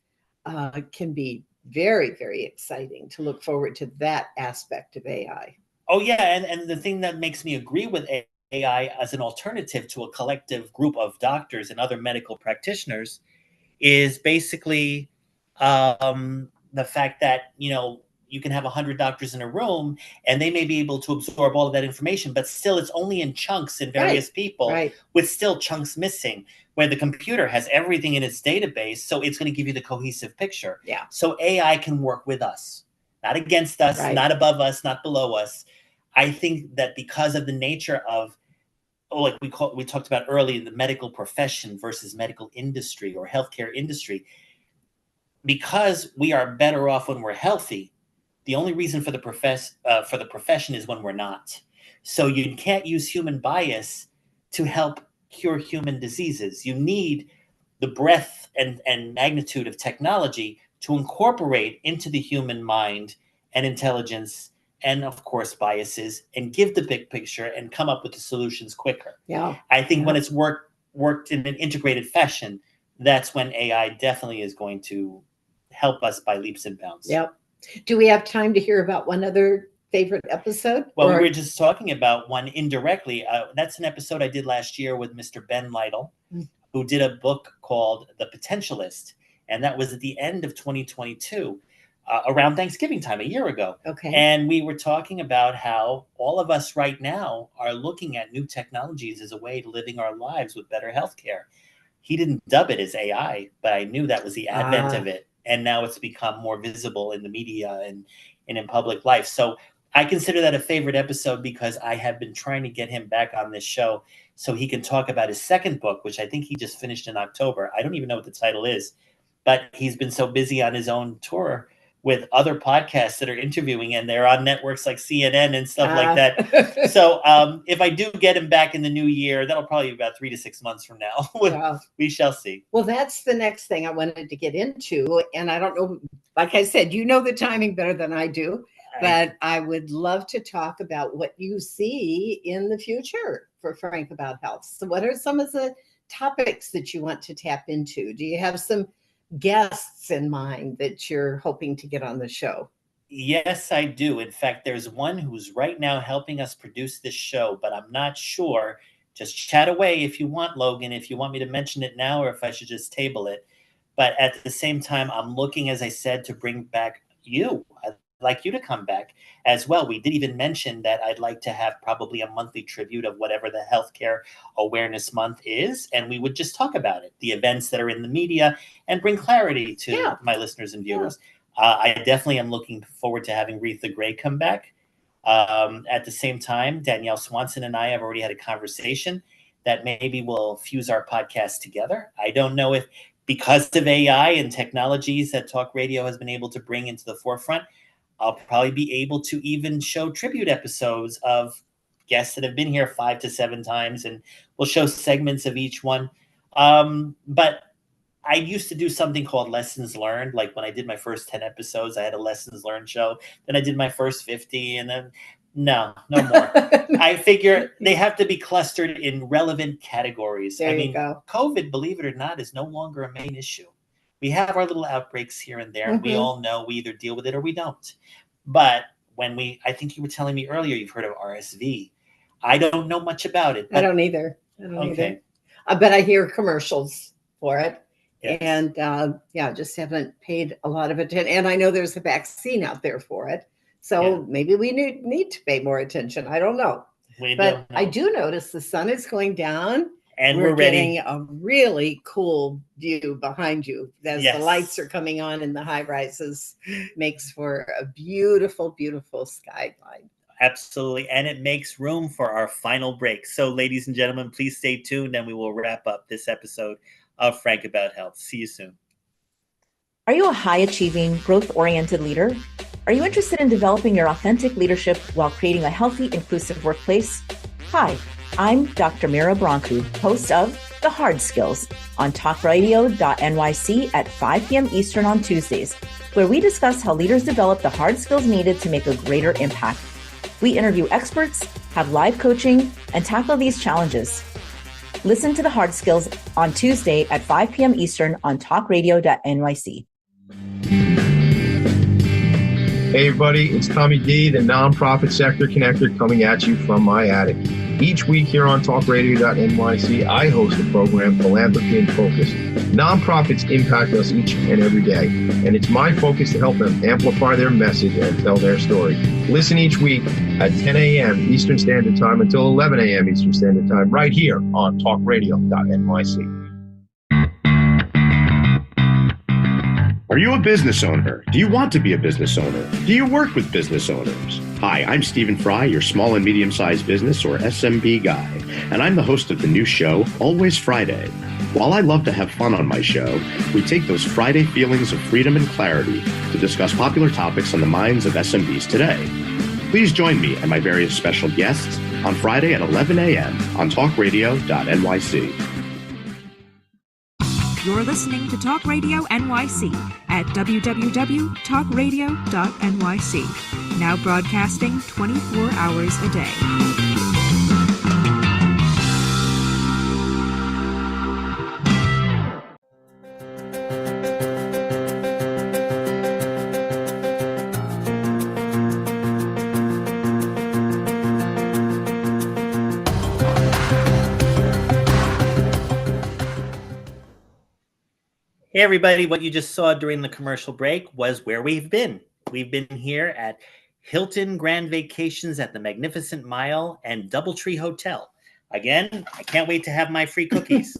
can be very, very exciting to look forward to that aspect of AI. Oh, yeah. And the thing that makes me agree with AI as an alternative to a collective group of doctors and other medical practitioners is basically the fact that, you can have 100 doctors in a room and they may be able to absorb all of that information, but still it's only in chunks in various people with still chunks missing, where the computer has everything in its database. So it's going to give you the cohesive picture. Yeah. So AI can work with us, not against us, not above us, not below us. I think that because of the nature of, like we talked about earlier, the medical profession versus medical industry or healthcare industry, because we are better off when we're healthy. The only reason for the profession is when we're not. So you can't use human bias to help cure human diseases. You need the breadth and magnitude of technology to incorporate into the human mind and intelligence and, of course, biases, and give the big picture and come up with the solutions quicker. Yeah. I think when it's worked in an integrated fashion, that's when AI definitely is going to help us by leaps and bounds. Yep. Do we have time to hear about one other favorite episode? Well, we were just talking about one indirectly. That's an episode I did last year with Mr. Ben Lytle, who did a book called The Potentialist. And that was at the end of 2022, around Thanksgiving time, a year ago. Okay. And we were talking about how all of us right now are looking at new technologies as a way to living our lives with better healthcare. He didn't dub it as AI, but I knew that was the advent of it. And now it's become more visible in the media and in public life. So I consider that a favorite episode because I have been trying to get him back on this show so he can talk about his second book, which I think he just finished in October. I don't even know what the title is, but he's been so busy on his own tour with other podcasts that are interviewing, and they're on networks like CNN and stuff like that. So if I do get him back in the new year, that'll probably be about 3 to 6 months from now. We shall see. Well, that's the next thing I wanted to get into. And I don't know, like I said, you know the timing better than I do. but I would love to talk about what you see in the future for Frank About Health. So what are some of the topics that you want to tap into? Do you have some guests in mind that you're hoping to get on the show? Yes, I do. In fact, there's one who's right now helping us produce this show, but I'm not sure. Just chat away if you want, Logan, if you want me to mention it now or if I should just table it. But at the same time, I'm looking, as I said, to bring back you. I'd like you to come back as well. We did even mention that I'd like to have probably a monthly tribute of whatever the Healthcare Awareness Month is, and we would just talk about it, the events that are in the media, and bring clarity to my listeners and viewers. I definitely am looking forward to having Retha Gray come back. At the same time, Danielle Swanson and I have already had a conversation that maybe we'll fuse our podcast together. I don't know if because of AI and technologies that Talk Radio has been able to bring into the forefront, I'll probably be able to even show tribute episodes of guests that have been here 5 to 7 times, and we'll show segments of each one. But I used to do something called Lessons Learned. Like when I did my first 10 episodes, I had a Lessons Learned show. Then I did my first 50, and then no more. I figure they have to be clustered in relevant categories. There you go. COVID, believe it or not, is no longer a main issue. We have our little outbreaks here and there, and we all know we either deal with it or we don't. But I think you were telling me earlier, you've heard of RSV. I don't know much about it. I don't either. Either. But I hear commercials for it. Yes. And just haven't paid a lot of attention. And I know there's a vaccine out there for it. So maybe we need to pay more attention. I don't know. But I do notice the sun is going down. And we're getting a really cool view behind you as the lights are coming on in the high rises. Makes for a beautiful, beautiful skyline. Absolutely. And it makes room for our final break. So, ladies and gentlemen, please stay tuned and we will wrap up this episode of Frank About Health. See you soon. Are you a high-achieving, growth-oriented leader? Are you interested in developing your authentic leadership while creating a healthy, inclusive workplace? Hi, I'm Dr. Mira Broncu, host of The Hard Skills on TalkRadio.nyc at 5 p.m. Eastern on Tuesdays, where we discuss how leaders develop the hard skills needed to make a greater impact. We interview experts, have live coaching, and tackle these challenges. Listen to The Hard Skills on Tuesday at 5 p.m. Eastern on TalkRadio.nyc. Hey everybody, it's Tommy D, the nonprofit sector connector, coming at you from my attic. Each week here on TalkRadio.nyc, I host the program Philanthropy in Focus. Nonprofits impact us each and every day, and it's my focus to help them amplify their message and tell their story. Listen each week at 10 a.m. Eastern Standard Time until 11 a.m. Eastern Standard Time, right here on TalkRadio.nyc. Are you a business owner? Do you want to be a business owner? Do you work with business owners? Hi, I'm Stephen Fry, your small and medium-sized business or SMB guy, and I'm the host of the new show, Always Friday. While I love to have fun on my show, we take those Friday feelings of freedom and clarity to discuss popular topics on the minds of SMBs today. Please join me and my various special guests on Friday at 11 a.m. on TalkRadio.nyc. You're listening to Talk Radio NYC at www.talkradio.nyc. Now broadcasting 24 hours a day. Hey everybody, what you just saw during the commercial break was where we've been. We've been here at Hilton Grand Vacations at the Magnificent Mile and Doubletree Hotel. Again, I can't wait to have my free cookies.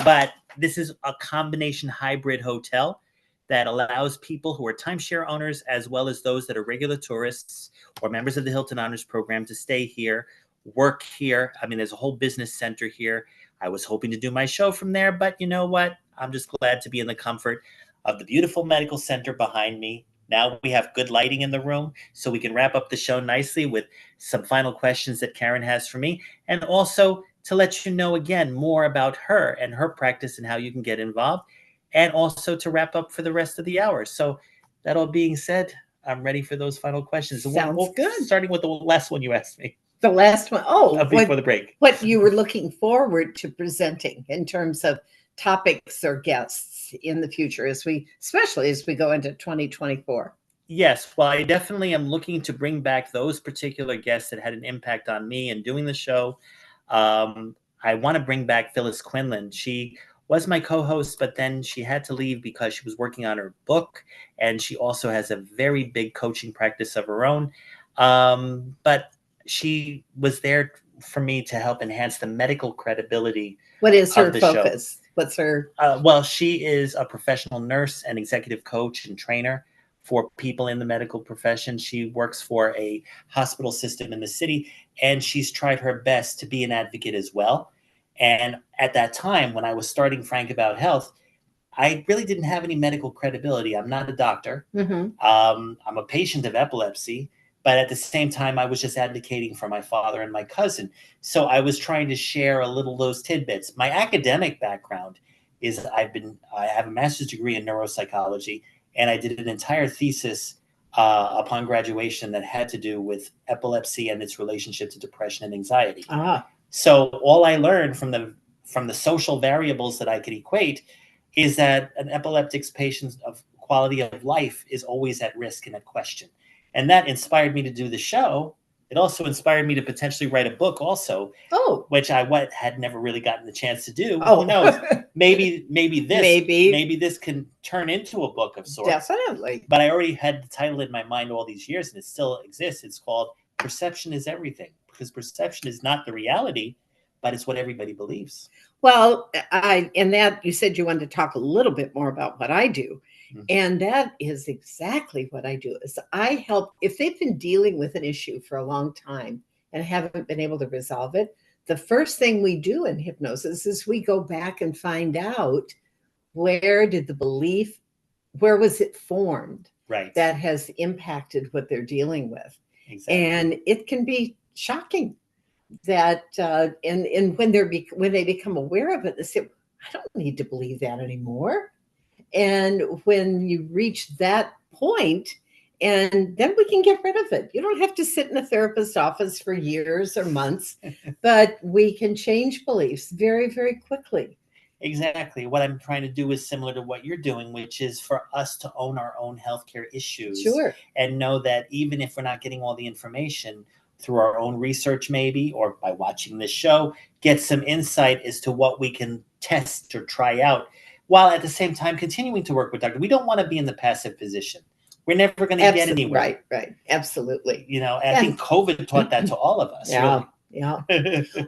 But this is a combination hybrid hotel that allows people who are timeshare owners as well as those that are regular tourists or members of the Hilton Honors Program to stay here, work here. I mean, there's a whole business center here. I was hoping to do my show from there, but you know what? I'm just glad to be in the comfort of the beautiful medical center behind me. Now we have good lighting in the room, so we can wrap up the show nicely with some final questions that Karen has for me, and also to let you know again more about her and her practice and how you can get involved, and also to wrap up for the rest of the hour. So that all being said, I'm ready for those final questions. So Sounds good. Starting with the last one you asked me. The last one. Oh, before the break. What you were looking forward to presenting in terms of topics or guests in the future, especially as we go into 2024. Yes, well, I definitely am looking to bring back those particular guests that had an impact on me in doing the show. I want to bring back Phyllis Quinlan. She was my co-host, but then she had to leave because she was working on her book, and she also has a very big coaching practice of her own. But she was there for me to help enhance the medical credibility. What is her the focus? Show. What's her? Well, she is a professional nurse and executive coach and trainer for people in the medical profession. She works for a hospital system in the city, and she's tried her best to be an advocate as well. And at that time, when I was starting Frank About Health, I really didn't have any medical credibility. I'm not a doctor. Mm-hmm. I'm a patient of epilepsy, but at the same time, I was just advocating for my father and my cousin. So I was trying to share a little those tidbits. My academic background is I have a master's degree in neuropsychology, and I did an entire thesis upon graduation that had to do with epilepsy and its relationship to depression and anxiety. So all I learned from the social variables that I could equate is that an epileptic patient's of quality of life is always at risk and at question. And that inspired me to do the show. It also inspired me to potentially write a book also, which I had never really gotten the chance to do. Who knows? Maybe this can turn into a book of sorts. Definitely. But I already had the title in my mind all these years, and it still exists. It's called Perception is Everything, because perception is not the reality, but it's what everybody believes. Well, you said you wanted to talk a little bit more about what I do. Mm-hmm. And that is exactly what I do. Is I help, if they've been dealing with an issue for a long time and haven't been able to resolve it, the first thing we do in hypnosis is we go back and find out where was it formed, right, that has impacted what they're dealing with. Exactly. And it can be shocking that and when they become aware of it, they say, I don't need to believe that anymore. And when you reach that point, and then we can get rid of it. You don't have to sit in a therapist's office for years or months, but we can change beliefs very, very quickly. Exactly. What I'm trying to do is similar to what you're doing, which is for us to own our own healthcare issues. Sure. And know that even if we're not getting all the information through our own research, maybe, or by watching this show, get some insight as to what we can test or try out, while at the same time continuing to work with doctors. We don't want to be in the passive position. We're never going to get anywhere. Right. Absolutely. And I think COVID taught that to all of us. Yeah. Really. Yeah.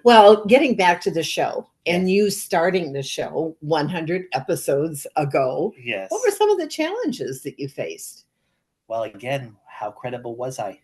Well, getting back to the show and you starting the show 100 episodes ago. Yes. What were some of the challenges that you faced? Well, again, how credible was I?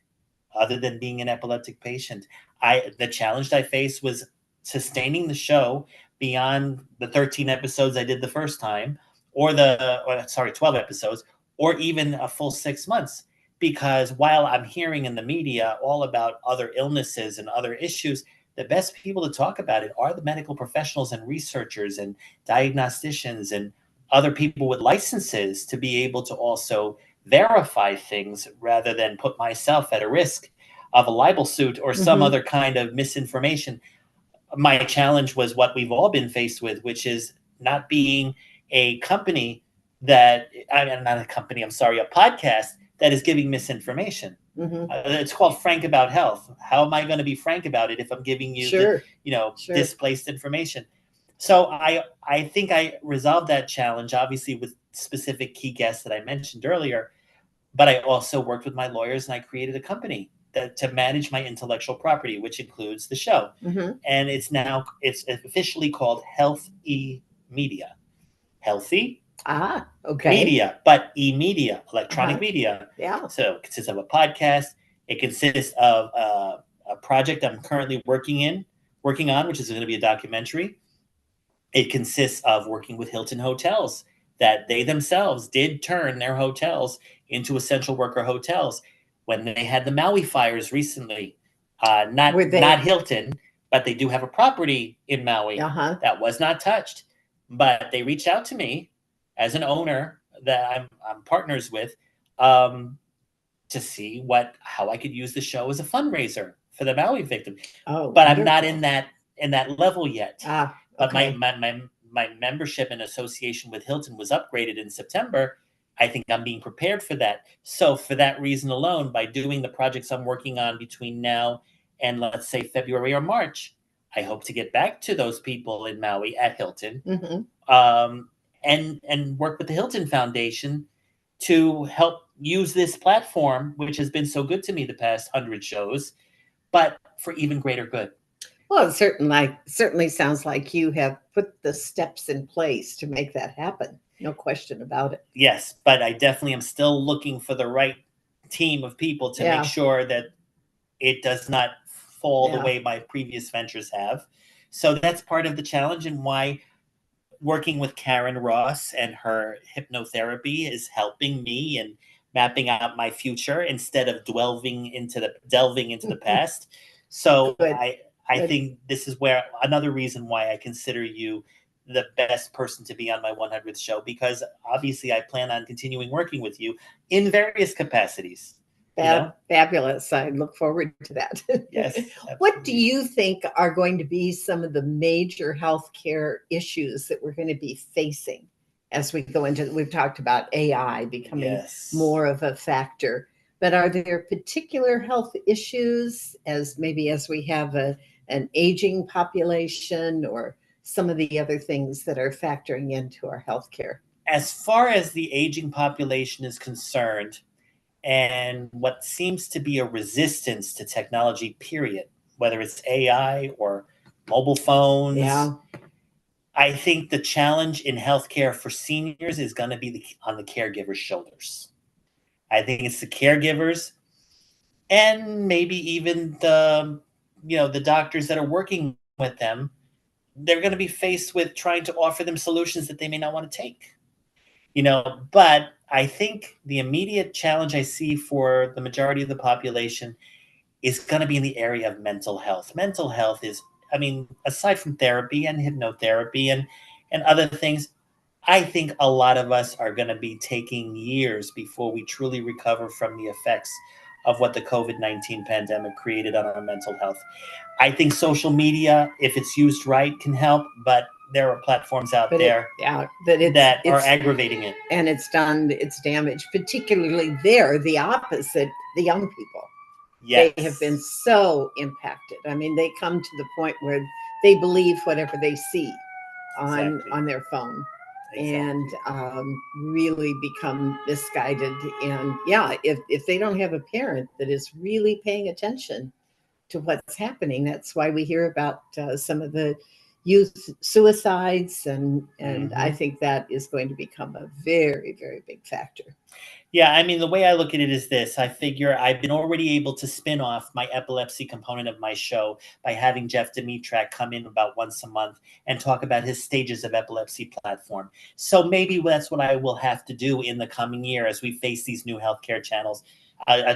Other than being an epileptic patient, the challenge I faced was sustaining the show beyond the 13 episodes I did the first time, or 12 episodes, or even a full 6 months. Because while I'm hearing in the media all about other illnesses and other issues, the best people to talk about it are the medical professionals and researchers and diagnosticians and other people with licenses to be able to also verify things rather than put myself at a risk of a libel suit or some other kind of misinformation. My challenge was what we've all been faced with, which is not being a company a podcast that is giving misinformation. It's called Frank About Health. How am I going to be frank about it if I'm giving you displaced information? So I think I resolved that challenge, obviously, with specific key guests that I mentioned earlier. But I also worked with my lawyers, and I created a company to manage my intellectual property, which includes the show. And it's officially called Health E-Media. Healthy media, but e-media, electronic media. Yeah. So it consists of a podcast. It consists of a project I'm currently working on, which is going to be a documentary. It consists of working with Hilton hotels that they themselves did turn their hotels into essential worker hotels. When they had the Maui fires recently, not Hilton, but they do have a property in Maui that was not touched. But they reached out to me as an owner that I'm partners with, to to see how I could use the show as a fundraiser for the Maui victim. Oh, but wonderful. I'm not in that level yet. But Okay. my membership and association with Hilton was upgraded in September. I think I'm being prepared for that. So for that reason alone, by doing the projects I'm working on between now and let's say February or March, I hope to get back to those people in Maui at Hilton, and work with the Hilton Foundation to help use this platform, which has been so good to me the past 100 shows, but for even greater good. Well, it certainly sounds like you have put the steps in place to make that happen. No question about it. Yes, but I definitely am still looking for the right team of people to make sure that it does not fall the way my previous ventures have. So that's part of the challenge, and why working with Karen Ross and her hypnotherapy is helping me and mapping out my future instead of delving into the past. So Good. I think this is where another reason why I consider you the best person to be on my 100th show, because obviously I plan on continuing working with you in various capacities. Fabulous. I look forward to that. Yes. What do you think are going to be some of the major healthcare issues that we're going to be facing as we go into, we've talked about AI becoming more of a factor, but are there particular health issues as we have an aging population, or some of the other things that are factoring into our healthcare? As far as the aging population is concerned, and what seems to be a resistance to technology, period, whether it's AI or mobile phones, I think the challenge in healthcare for seniors is going to be on the caregivers' shoulders. I think it's the caregivers, and maybe even the doctors that are working with them. They're going to be faced with trying to offer them solutions that they may not want to take. But I think the immediate challenge I see for the majority of the population is going to be in the area of mental health. Mental health is, aside from therapy and hypnotherapy and other things, I think a lot of us are going to be taking years before we truly recover from the effects of what the COVID-19 pandemic created on our mental health. I think social media, if it's used right, can help, but there are platforms out there that are aggravating it. And it's done its damage, particularly the opposite, the young people. Yes. They have been so impacted. They come to the point where they believe whatever they see on their phone. Exactly. And really become misguided. And if they don't have a parent that is really paying attention to what's happening, that's why we hear about some of the youth suicides, and I think that is going to become a very, very big factor. Yeah, the way I look at it is this. I figure I've been already able to spin off my epilepsy component of my show by having Jeff Dimitrak come in about once a month and talk about his stages of epilepsy platform. So maybe that's what I will have to do in the coming year as we face these new healthcare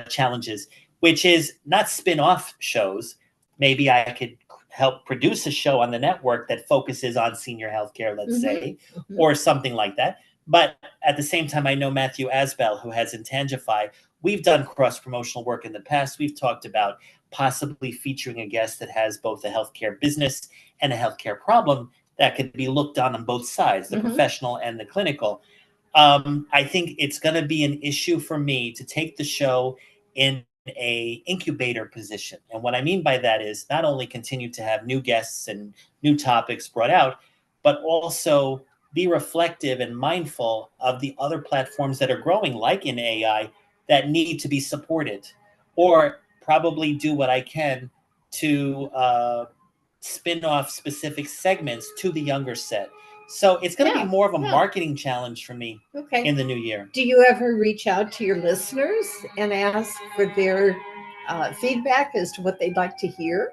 challenges, which is not spin off shows. Maybe I could help produce a show on the network that focuses on senior healthcare, let's say, or something like that. But at the same time, I know Matthew Asbell, who has Intangify. We've done cross-promotional work in the past. We've talked about possibly featuring a guest that has both a healthcare business and a healthcare problem that could be looked on both sides, the professional and the clinical. I think it's going to be an issue for me to take the show in a incubator position. And what I mean by that is not only continue to have new guests and new topics brought out, but also be reflective and mindful of the other platforms that are growing, like in AI, that need to be supported, or probably do what I can to spin off specific segments to the younger set. So it's going to be more of a marketing challenge for me in the new year. Do you ever reach out to your listeners and ask for their feedback as to what they'd like to hear?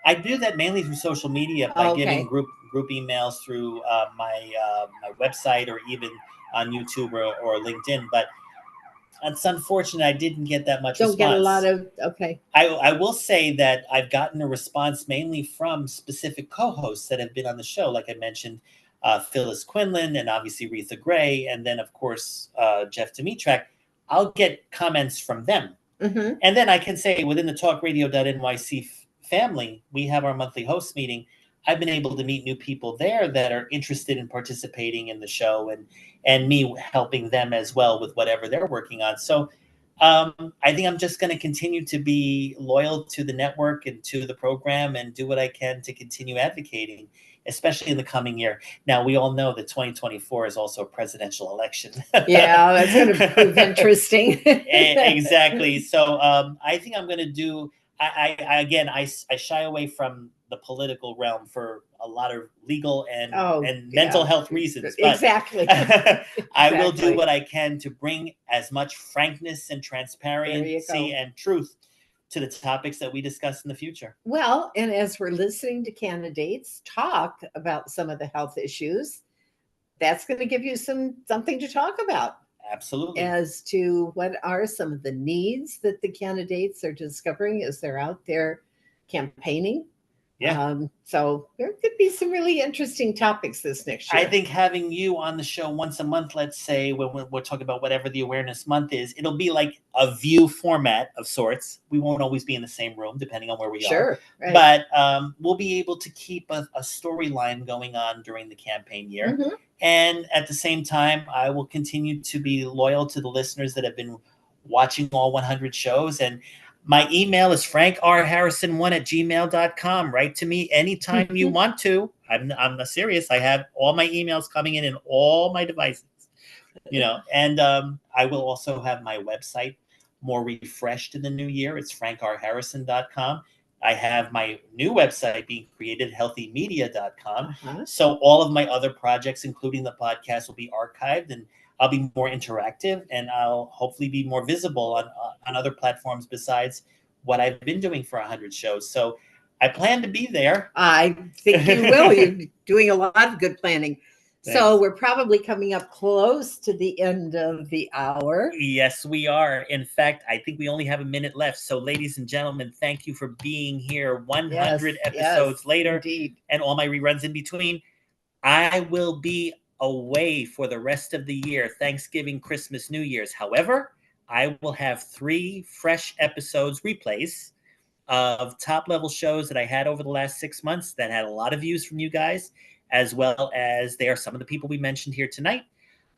I do that mainly through social media by giving group emails through my website, or even on YouTube or LinkedIn. But it's unfortunate I didn't get that much response. Don't get a lot of, I will say that I've gotten a response mainly from specific co-hosts that have been on the show. Like I mentioned, Phyllis Quinlan and obviously Retha Gray. And then, of course, Jeff Dimitrak. I'll get comments from them. Mm-hmm. And then I can say within the TalkRadio.nyc family, we have our monthly host meeting. I've been able to meet new people there that are interested in participating in the show, and me helping them as well with whatever they're working on. So I think I'm just going to continue to be loyal to the network and to the program and do what I can to continue advocating, especially in the coming year. Now, we all know that 2024 is also a presidential election. Yeah, that's going to prove interesting. Exactly. So I think I'm going to do, I shy away from the political realm for a lot of legal and mental health reasons. But exactly. I will do what I can to bring as much frankness and transparency and truth to the topics that we discuss in the future. Well, and as we're listening to candidates talk about some of the health issues, that's going to give you something to talk about. Absolutely. As to what are some of the needs that the candidates are discovering as they're out there campaigning. Yeah. So there could be some really interesting topics this next year. I think having you on the show once a month, let's say, when we're talking about whatever the awareness month is, it'll be like a view format of sorts. We won't always be in the same room, depending on where we are. Right. But we'll be able to keep a storyline going on during the campaign year. Mm-hmm. And at the same time, I will continue to be loyal to the listeners that have been watching all 100 shows. And my email is frankrharrison1@gmail.com. Write to me anytime you want to. I'm not serious. I have all my emails coming in all my devices, and I will also have my website more refreshed in the new year. It's frankrharrison.com. I have my new website being created, healthymedia.com. Uh-huh. So all of my other projects, including the podcast, will be archived, and I'll be more interactive, and I'll hopefully be more visible on other platforms besides what I've been doing for 100 shows. So I plan to be there. I think you will. You're doing a lot of good planning. Thanks. So we're probably coming up close to the end of the hour. Yes, we are. In fact, I think we only have a minute left. So ladies and gentlemen, thank you for being here 100 episodes later. Indeed. And all my reruns in between. I will be away for the rest of the year, Thanksgiving, Christmas, New Year's. However, I will have 3 fresh episodes, replays of top level shows that I had over the last 6 months that had a lot of views from you guys, as well as they are some of the people we mentioned here tonight.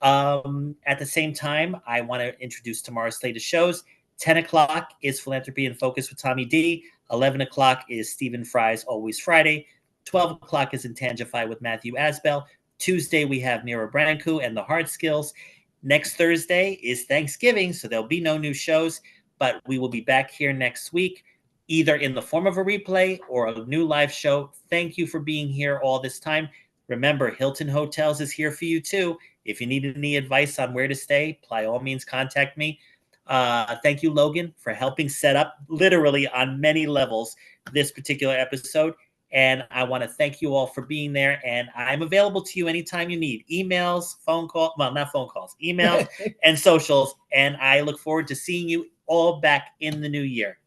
At the same time, I want to introduce tomorrow's slate of shows. 10 o'clock is Philanthropy in Focus with Tommy D. 11 o'clock is Stephen Fry's Always Friday. 12 o'clock is Intangify with Matthew Asbell. Tuesday, we have Mira Branco and the Hard Skills. Next Thursday is Thanksgiving, so there'll be no new shows, but we will be back here next week, either in the form of a replay or a new live show. Thank you for being here all this time. Remember, Hilton Hotels is here for you too. If you need any advice on where to stay, by all means, contact me. Thank you, Logan, for helping set up literally on many levels this particular episode. And I want to thank you all for being there. And I'm available to you anytime you need. Emails, phone calls, well, not phone calls, emails and socials. And I look forward to seeing you all back in the new year.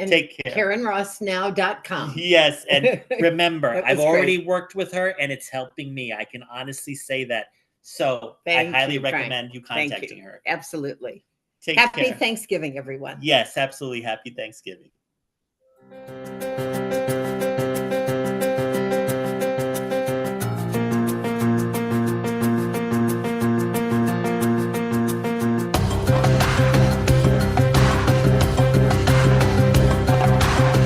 And take care. KarenRossNow.com. Yes. And remember, I've already worked with her and it's helping me. I can honestly say that. So I highly recommend you contacting her. Absolutely. Take care. Happy Thanksgiving, everyone. Yes, absolutely. Happy Thanksgiving.